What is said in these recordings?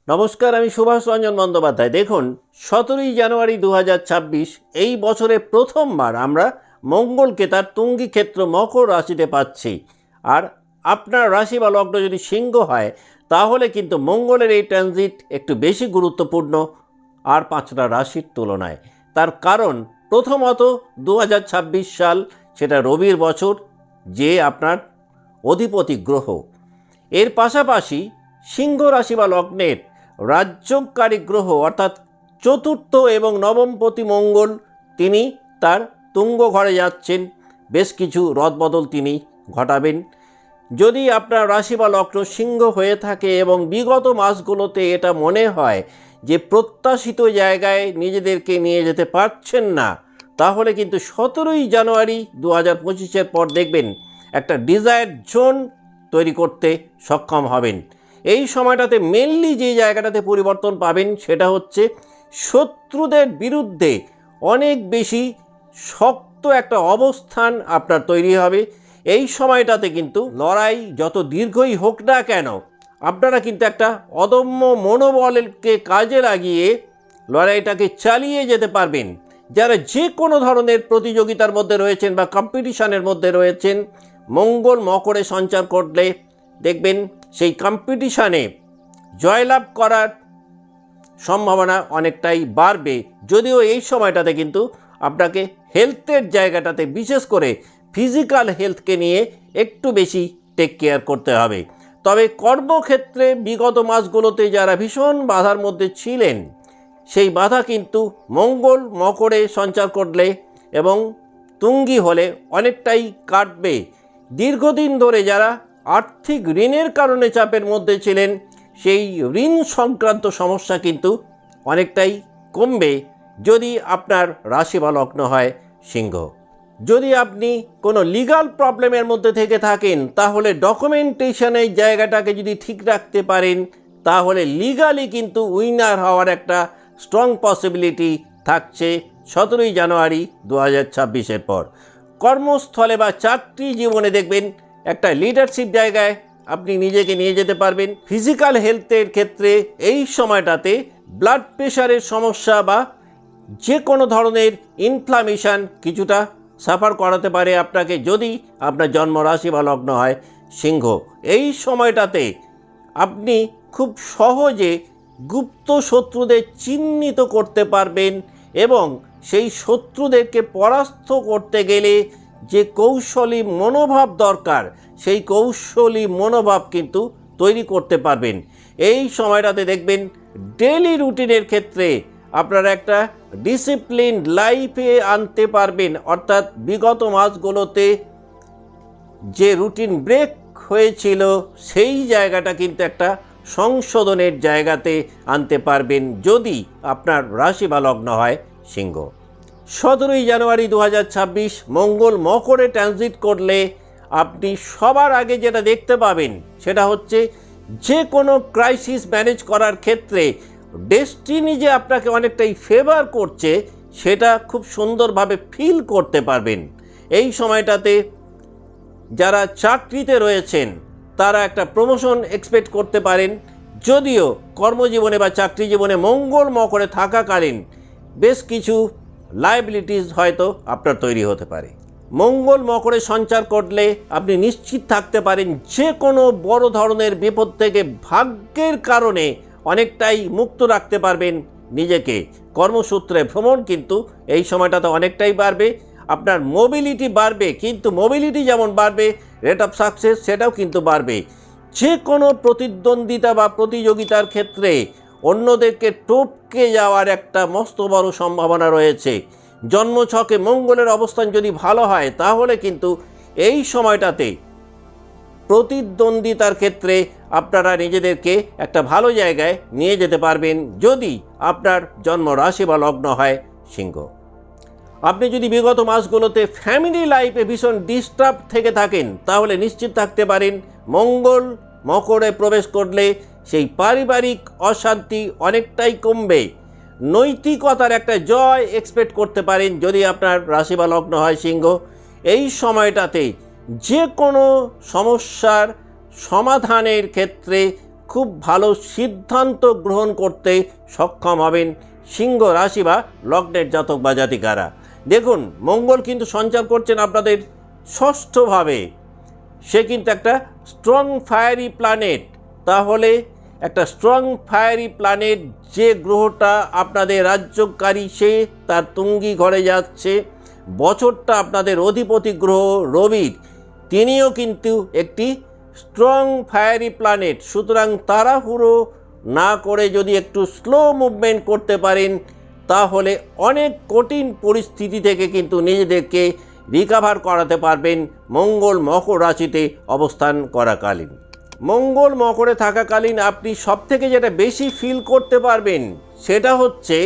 নমস্কার, আমি সুভাষ রঞ্জন বন্দ্যোপাধ্যায়। দেখুন, 17ই জানুয়ারি 2026 এই বছরে প্রথমবার আমরা মঙ্গলকে তার তুঙ্গি ক্ষেত্র মকর রাশিতে পাচ্ছি। আর আপনার রাশি বা লগ্ন যদি সিংহ হয়, তাহলে কিন্তু মঙ্গলের এই ট্রানজিট একটু বেশি গুরুত্বপূর্ণ আর 5টা রাশির তুলনায়। তার কারণ প্রথমত 2026 সাল সেটা রবির বছর, যে আপনার অধিপতি গ্রহ। এর পাশাপাশি সিংহ রাশি বা লগ্নের রাজ্যকারী গ্রহ অর্থাৎ চতুর্থ এবং নবমপতি মঙ্গল, তিনি তার তুঙ্গ ঘরে যাচ্ছেন। বেশ কিছু রদবদল তিনি ঘটাবেন। যদি আপনার রাশি বা লগ্ন সিংহ হয়ে থাকে এবং বিগত মাসগুলোতে এটা মনে হয় যে প্রত্যাশিত জায়গায় নিজেদেরকে নিয়ে যেতে পারছেন না, তাহলে কিন্তু 17ই জানুয়ারি 2025-এর পর দেখবেন একটা ডিজায়ার জোন তৈরি করতে সক্ষম হবেন। এই সময়টাতে মেনলি যে জায়গাটাতে পরিবর্তন পাবেন সেটা হচ্ছে শত্রুদের বিরুদ্ধে অনেক বেশি শক্ত একটা অবস্থান আপনার তৈরি হবে। এই সময়টাতে কিন্তু লড়াই যত দীর্ঘই হোক না কেন, আপনারা কিন্তু একটা অদম্য মনোবলকে কাজে লাগিয়ে লড়াইটাকে চালিয়ে যেতে পারবেন। যারা যে কোনো ধরনের প্রতিযোগিতার মধ্যে রয়েছেন বা কম্পিটিশনের মধ্যে রয়েছেন, মঙ্গল মকরে সঞ্চার করলে দেখবেন সেই কম্পিটিশানে জয়লাভ করার সম্ভাবনা অনেকটাই বাড়বে। যদিও এই সময়টাতে কিন্তু আপনাকে হেলথের জায়গাটাতে, বিশেষ করে ফিজিক্যাল হেলথকে নিয়ে একটু বেশি টেক কেয়ার করতে হবে। তবে কর্মক্ষেত্রে বিগত মাসগুলোতে যারা ভীষণ বাধার মধ্যে ছিলেন, সেই বাধা কিন্তু মঙ্গল মকরে সঞ্চার করলে এবং তুঙ্গি হলে অনেকটাই কাটবে। দীর্ঘদিন ধরে যারা আর্থিক ঋণের কারণে চাপের মধ্যে ছিলেন, সেই ঋণ সংক্রান্ত সমস্যা কিন্তু অনেকটাই কমবে যদি আপনার রাশি বা লগ্ন হয় সিংহ। যদি আপনি কোনো লিগাল প্রবলেমের মধ্যে থেকে থাকেন, তাহলে ডকুমেন্টেশনের জায়গাটাকে যদি ঠিক রাখতে পারেন, তাহলে লিগালি কিন্তু উইনার হওয়ার একটা স্ট্রং পসিবিলিটি থাকছে 17ই জানুয়ারি 2026-এর পর। কর্মস্থলে বা চাকরি জীবনে দেখবেন একটা লিডারশিপ জায়গায় আপনি নিজেকে নিয়ে যেতে পারবেন। ফিজিক্যাল হেলথের ক্ষেত্রে এই সময়টাতে ব্লাড প্রেশারের সমস্যা বা যে কোনো ধরনের ইনফ্লামেশন কিছুটা সাফার করাতে পারে আপনাকে, যদি আপনার জন্ম রাশি বা লগ্ন হয় সিংহ। এই সময়টাতে আপনি খুব সহজে গুপ্ত শত্রুদের চিহ্নিত করতে পারবেন এবং সেই শত্রুদেরকে পরাস্ত করতে গেলে যে কৌশলী মনোভাব দরকার, সেই কৌশলী মনোভাব কিন্তু তৈরি করতে পারবেন। এই সময়টাতে দেখবেন ডেইলি রুটিনের ক্ষেত্রে আপনারা একটা ডিসিপ্লিন লাইফে আনতে পারবেন। অর্থাৎ বিগত মাসগুলোতে যে রুটিন ব্রেক হয়েছিল, সেই জায়গাটা কিন্তু একটা সংশোধনের জায়গাতে আনতে পারবেন যদি আপনার রাশি বা লগ্ন হয় সিংহ। 17ই জানুয়ারি 2026 মঙ্গল মকরে ট্রানজিট করলে আপনি সবার আগে যেটা দেখতে পাবেন সেটা হচ্ছে যে কোনো ক্রাইসিস ম্যানেজ করার ক্ষেত্রে ডেস্টিনি যে আপনাকে অনেকটাই ফেভার করছে, সেটা খুব সুন্দরভাবে ফিল করতে পারবেন। এই সময়টাতে যারা চাকরিতে রয়েছেন তারা একটা প্রমোশন এক্সপেক্ট করতে পারেন। যদিও কর্মজীবনে বা চাকরি জীবনে মঙ্গল মকরে থাকাকালীন বেশ কিছু লায়াবিলিটিস হয়তো আপনার তৈরি হতে পারে। মঙ্গল মকরে সঞ্চার করলে আপনি নিশ্চিত থাকতে পারেন যে কোনো বড় ধরনের বিপদ থেকে ভাগ্যের কারণে অনেকটাই মুক্ত রাখতে পারবেন নিজেকে। কর্মসূত্রে ভ্রমণ কিন্তু এই সময়টাতে অনেকটাই বাড়বে। আপনার মোবিলিটি বাড়বে, কিন্তু মোবিলিটি যেমন বাড়বে, রেট অফ সাকসেস সেটাও কিন্তু বাড়বে। যে কোনো প্রতিদ্বন্দ্বিতা বা প্রতিযোগিতার ক্ষেত্রে অন্যদেরকে টপকে যাওয়ার একটা মস্ত বড় সম্ভাবনা রয়েছে। জন্মছকে মঙ্গলের অবস্থান যদি ভালো হয়, তাহলে কিন্তু এই সময়টাতে প্রতিদ্বন্দ্বিতার ক্ষেত্রে আপনারা নিজেদেরকে একটা ভালো জায়গায় নিয়ে যেতে পারবেন যদি আপনার জন্ম রাশি বা লগ্ন হয় সিংহ। আপনি যদি বিগত মাসগুলোতে ফ্যামিলি লাইফে ভীষণ ডিস্টার্ব থেকে থাকেন, তাহলে নিশ্চিত থাকতে পারেন মঙ্গল মকরে প্রবেশ করলে সেই পারিবারিক অশান্তি অনেকটাই কমবে। নৈতিকতার একটা জয় এক্সপেক্ট করতে পারেন যদি আপনার রাশি বা লগ্ন হয় সিংহ। এই সময়টাতে যে কোনো সমস্যার সমাধানের ক্ষেত্রে খুব ভালো সিদ্ধান্ত গ্রহণ করতে সক্ষম হবেন সিংহ রাশি বা লগ্নের জাতক বা জাতিকারা। দেখুন, মঙ্গল কিন্তু সঞ্চার করছেন আপনাদের ষষ্ঠভাবে। সে কিন্তু একটা স্ট্রং ফায়ারি প্ল্যানেট। তাহলে একটা স্ট্রং ফায়ারি প্ল্যানেট, যে গ্রহটা আপনাদের রাজ্যকারী, সে তার তুঙ্গি ঘরে যাচ্ছে। বছরটা আপনাদের অধিপতি গ্রহ রবির, তিনিও কিন্তু একটি স্ট্রং ফায়ারি প্ল্যানেট। সুতরাং তাড়াহুড়ো না করে যদি একটু স্লো মুভমেন্ট করতে পারেন, তাহলে অনেক কঠিন পরিস্থিতি থেকে কিন্তু নিজেদেরকে রিকভার করাতে পারবেন মঙ্গল মকর রাশিতে অবস্থান করাকালীন। মঙ্গল মকরে থাকাকালীন আপনি সবথেকে যেটা বেশি ফিল করতে পারবেন, সেটা হচ্ছে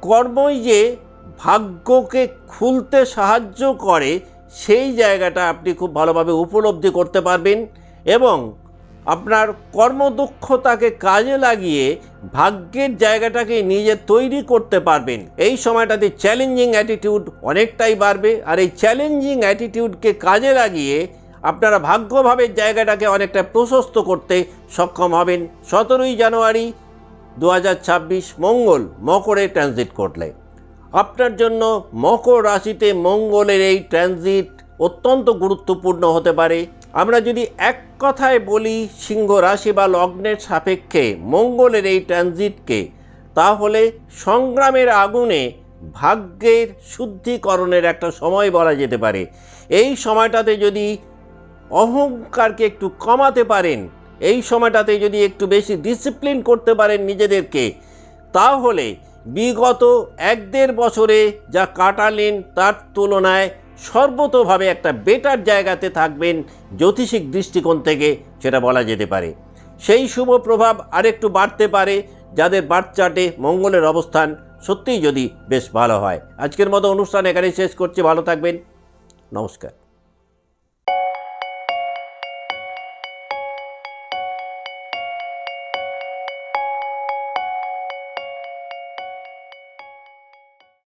কর্মই যে ভাগ্যকে খুলতে সাহায্য করে, সেই জায়গাটা আপনি খুব ভালোভাবে উপলব্ধি করতে পারবেন এবং আপনার কর্মদক্ষতাকে কাজে লাগিয়ে ভাগ্যের জায়গাটাকে নিজে তৈরি করতে পারবেন। এই সময়টাতে চ্যালেঞ্জিং অ্যাটিটিউড অনেকটাই বাড়বে, আর এই চ্যালেঞ্জিং অ্যাটিটিউডকে কাজে লাগিয়ে আপনারা ভাগ্যভাবের জায়গাটাকে অনেকটা প্রশস্ত করতে সক্ষম হবেন 17ই জানুয়ারি 2026 মঙ্গল মকরে ট্রানজিট করলে। আপনার জন্য মকর রাশিতে মঙ্গলের এই ট্রানজিট অত্যন্ত গুরুত্বপূর্ণ হতে পারে। আমরা যদি এক কথায় বলি সিংহ রাশি বা লগ্নের সাপেক্ষে মঙ্গলের এই ট্রানজিটকে, তাহলে সংগ্রামের আগুনে ভাগ্যের শুদ্ধিকরণের একটা সময় বলা যেতে পারে। এই সময়টাতে যদি অহংকারকে একটু কমাতে পারেন, এই সময়টাতে যদি একটু বেশি ডিসিপ্লিন করতে পারেন নিজেদেরকে, তাহলে বিগত 1-1.5 বছরে যা কাটালেন তার তুলনায় সর্বতোভাবে একটা বেটার জায়গাতে থাকবেন জ্যোতিষিক দৃষ্টিকোণ থেকে, সেটা বলা যেতে পারে। সেই শুভ প্রভাব আরেকটু বাড়তে পারে যাদের বার্থ চার্টে মঙ্গলের অবস্থান সত্যিই যদি বেশ ভালো হয়। আজকের মতো অনুষ্ঠান এখানেই শেষ করছি। ভালো থাকবেন, নমস্কার।